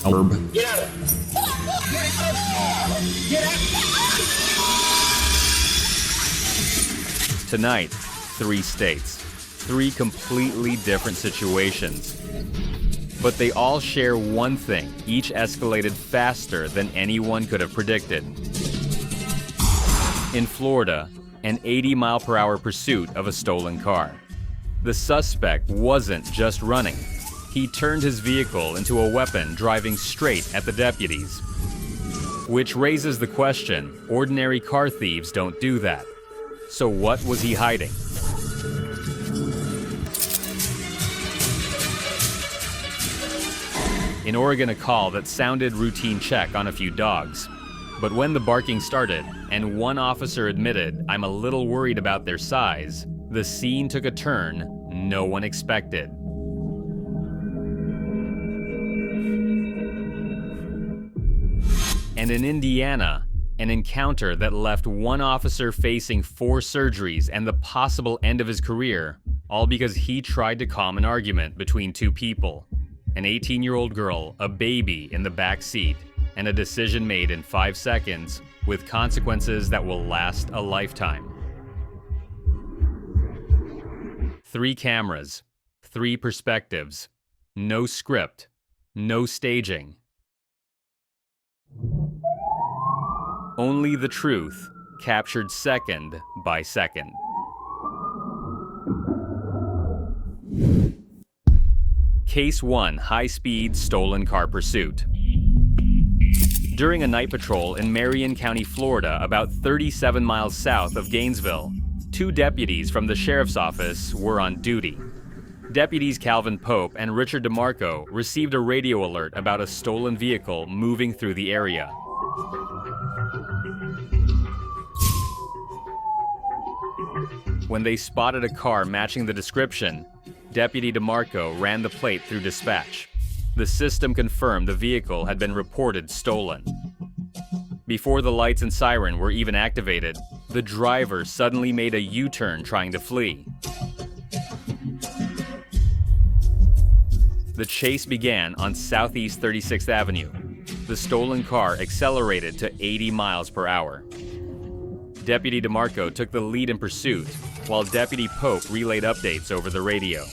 Herb. Get out! Get out! Tonight, 3 states, 3 completely different situations. But they all share one thing, each escalated faster than anyone could have predicted. In Florida, an 80-mile-per-hour pursuit of a stolen car. The suspect wasn't just running. He turned his vehicle into a weapon, driving straight at the deputies. Which raises the question, ordinary car thieves don't do that. So what was he hiding? In Oregon, a call that sounded routine check on a few dogs. But when the barking started, and one officer admitted, "I'm a little worried about their size," the scene took a turn no one expected. And in Indiana, an encounter that left one officer facing 4 surgeries and the possible end of his career, all because he tried to calm an argument between 2 people. An 18-year-old girl, a baby in the back seat, and a decision made in 5 seconds with consequences that will last a lifetime. 3 cameras, 3 perspectives, no script, no staging. Only the truth, captured second by second. Case 1, high-speed stolen car pursuit. During a night patrol in Marion County, Florida, about 37 miles south of Gainesville, 2 deputies from the sheriff's office were on duty. Deputies Calvin Pope and Richard DeMarco received a radio alert about a stolen vehicle moving through the area. When they spotted a car matching the description, Deputy DeMarco ran the plate through dispatch. The system confirmed the vehicle had been reported stolen. Before the lights and siren were even activated, the driver suddenly made a U-turn trying to flee. The chase began on Southeast 36th Avenue. The stolen car accelerated to 80 miles per hour. Deputy DeMarco took the lead in pursuit, while Deputy Pope relayed updates over the radio.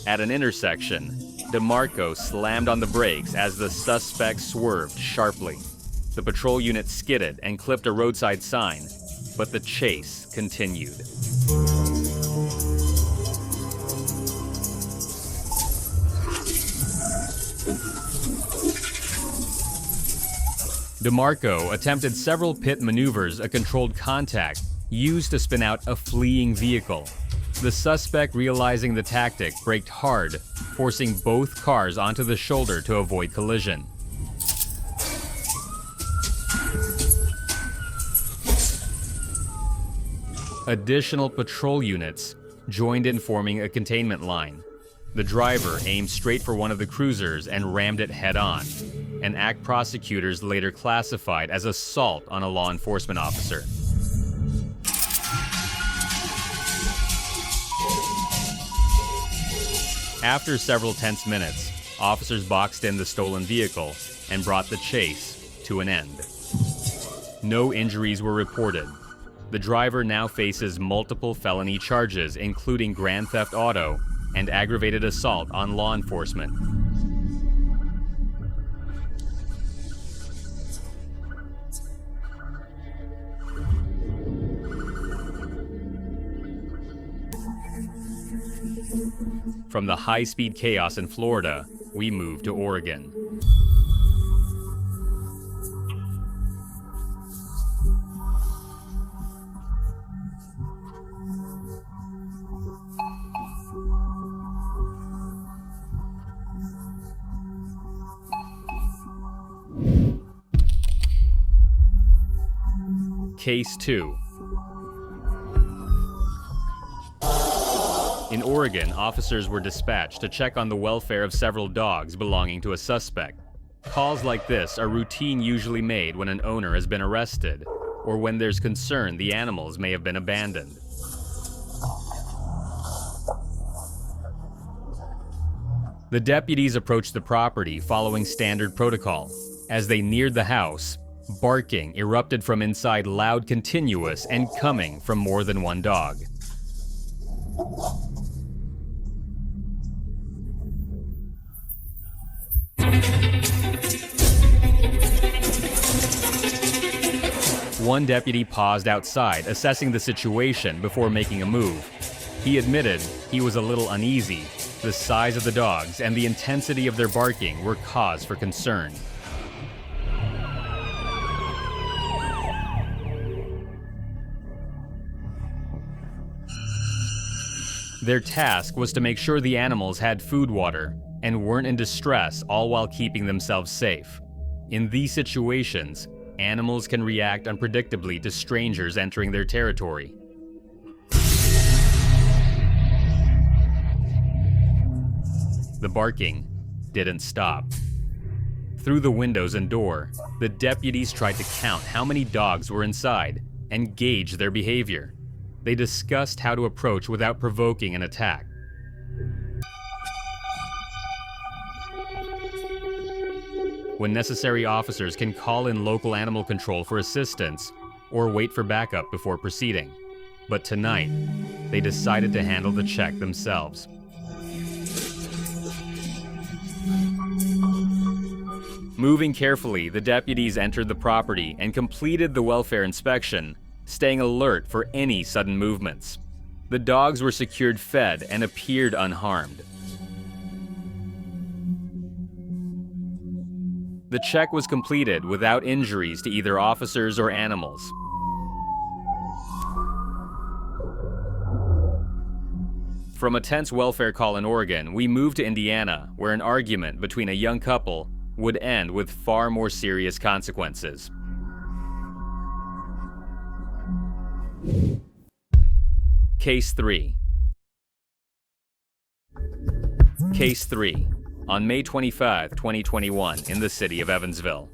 At an intersection, DeMarco slammed on the brakes as the suspect swerved sharply. The patrol unit skidded and clipped a roadside sign, but the chase continued. DeMarco attempted several pit maneuvers, a controlled contact used to spin out a fleeing vehicle. The suspect, realizing the tactic, braked hard, forcing both cars onto the shoulder to avoid collision. Additional patrol units joined in, forming a containment line. The driver aimed straight for one of the cruisers and rammed it head-on, an act prosecutors later classified as assault on a law enforcement officer. After several tense minutes, officers boxed in the stolen vehicle and brought the chase to an end. No injuries were reported. The driver now faces multiple felony charges, including grand theft auto and aggravated assault on law enforcement. From the high-speed chaos in Florida, we move to Oregon. Case 2. In Oregon, officers were dispatched to check on the welfare of several dogs belonging to a suspect. Calls like this are routine, usually made when an owner has been arrested, or when there's concern the animals may have been abandoned. The deputies approached the property following standard protocol. As they neared the house, barking erupted from inside, loud, continuous, and coming from more than one dog. One deputy paused outside, assessing the situation before making a move. He admitted he was a little uneasy. The size of the dogs and the intensity of their barking were cause for concern. Their task was to make sure the animals had food, water, and weren't in distress, all while keeping themselves safe. In these situations, animals can react unpredictably to strangers entering their territory. The barking didn't stop. Through the windows and door, the deputies tried to count how many dogs were inside and gauge their behavior. They discussed how to approach without provoking an attack. When necessary, officers can call in local animal control for assistance or wait for backup before proceeding. But tonight, they decided to handle the check themselves. Moving carefully, the deputies entered the property and completed the welfare inspection, staying alert for any sudden movements. The dogs were secured, fed, and appeared unharmed. The check was completed without injuries to either officers or animals. From a tense welfare call in Oregon, we moved to Indiana, where an argument between a young couple would end with far more serious consequences. Case 3. Case 3. On May 25, 2021, in the city of Evansville.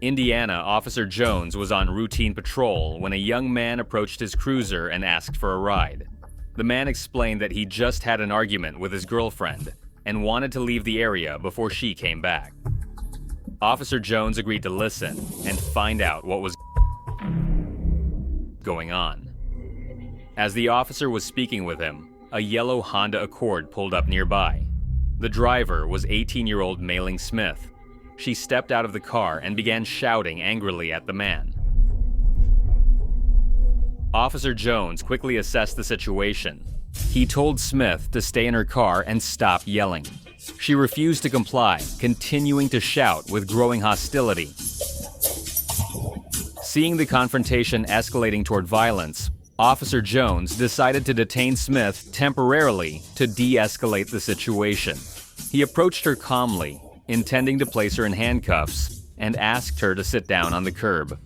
Indiana, Officer Jones was on routine patrol when a young man approached his cruiser and asked for a ride. The man explained that he just had an argument with his girlfriend and wanted to leave the area before she came back. Officer Jones agreed to listen and find out what was going on. As the officer was speaking with him, a yellow Honda Accord pulled up nearby. The driver was 18-year-old Mailing Smith. She stepped out of the car and began shouting angrily at the man. Officer Jones quickly assessed the situation. He told Smith to stay in her car and stop yelling. She refused to comply, continuing to shout with growing hostility. Seeing the confrontation escalating toward violence, Officer Jones decided to detain Smith temporarily to de-escalate the situation. He approached her calmly, intending to place her in handcuffs, and asked her to sit down on the curb.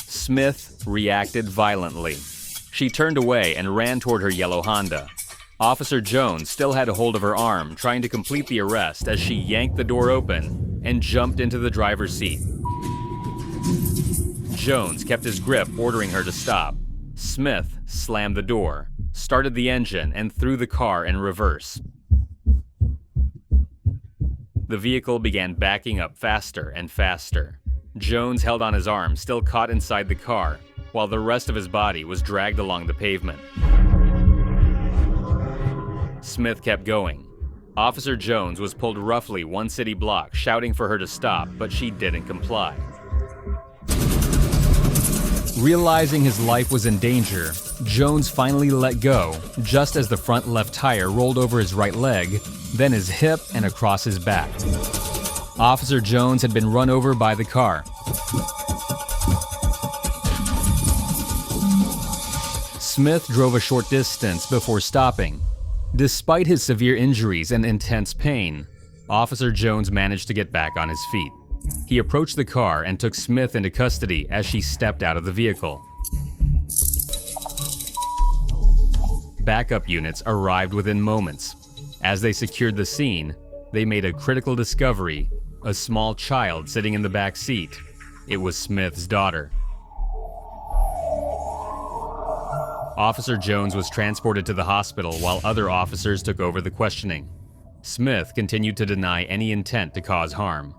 Smith reacted violently. She turned away and ran toward her yellow Honda. Officer Jones still had a hold of her arm, trying to complete the arrest as she yanked the door open and jumped into the driver's seat. Jones kept his grip, ordering her to stop. Smith slammed the door, started the engine, and threw the car in reverse. The vehicle began backing up faster and faster. Jones held on his arm, still caught inside the car, while the rest of his body was dragged along the pavement. Smith kept going. Officer Jones was pulled roughly one city block, shouting for her to stop, but she didn't comply. Realizing his life was in danger, Jones finally let go, just as the front left tire rolled over his right leg, then his hip and across his back. Officer Jones had been run over by the car. Smith drove a short distance before stopping. Despite his severe injuries and intense pain, Officer Jones managed to get back on his feet. He approached the car and took Smith into custody as she stepped out of the vehicle. Backup units arrived within moments. As they secured the scene, they made a critical discovery: a small child sitting in the back seat. It was Smith's daughter. Officer Jones was transported to the hospital while other officers took over the questioning. Smith continued to deny any intent to cause harm.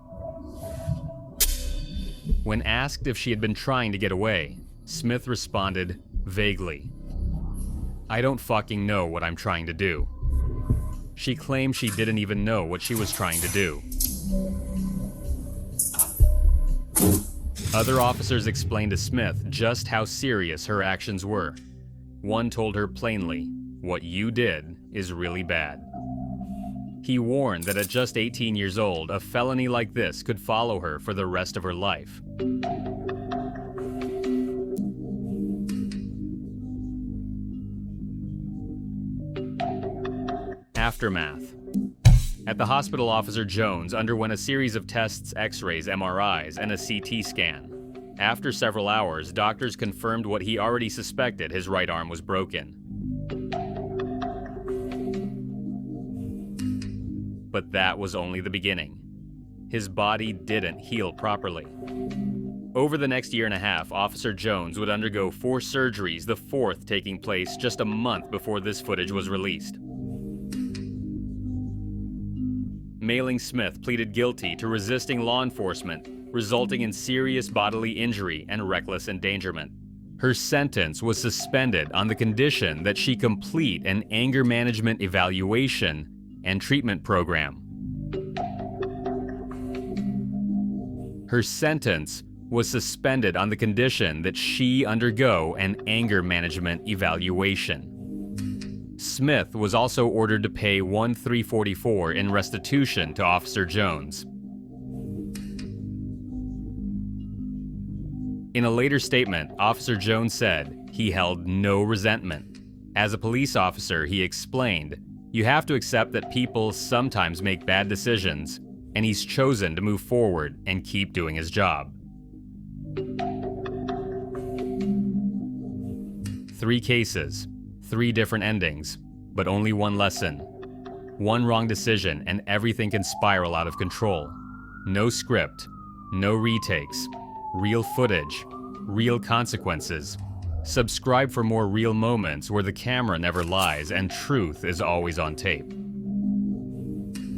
When asked if she had been trying to get away, Smith responded vaguely, "I don't fucking know what I'm trying to do." She claimed she didn't even know what she was trying to do. Other officers explained to Smith just how serious her actions were. One told her plainly, "What you did is really bad." He warned that at just 18 years old, a felony like this could follow her for the rest of her life. Aftermath. At the hospital, Officer Jones underwent a series of tests, x-rays, MRIs, and a CT scan. After several hours, doctors confirmed what he already suspected: his right arm was broken. But that was only the beginning. His body didn't heal properly. Over the next year and a half, Officer Jones would undergo 4 surgeries, the 4th taking place just a month before this footage was released. Mailing Smith pleaded guilty to resisting law enforcement, resulting in serious bodily injury and reckless endangerment. Her sentence was suspended on the condition that she complete an anger management evaluation and treatment program. Her sentence was suspended on the condition that she undergo an anger management evaluation. Smith was also ordered to pay $1,344 in restitution to Officer Jones. In a later statement, Officer Jones said he held no resentment. As a police officer, he explained, "You have to accept that people sometimes make bad decisions, and he's chosen to move forward and keep doing his job." 3 cases, 3 different endings, but only one lesson. One wrong decision and everything can spiral out of control. No script, no retakes, real footage, real consequences. Subscribe for more real moments where the camera never lies and truth is always on tape.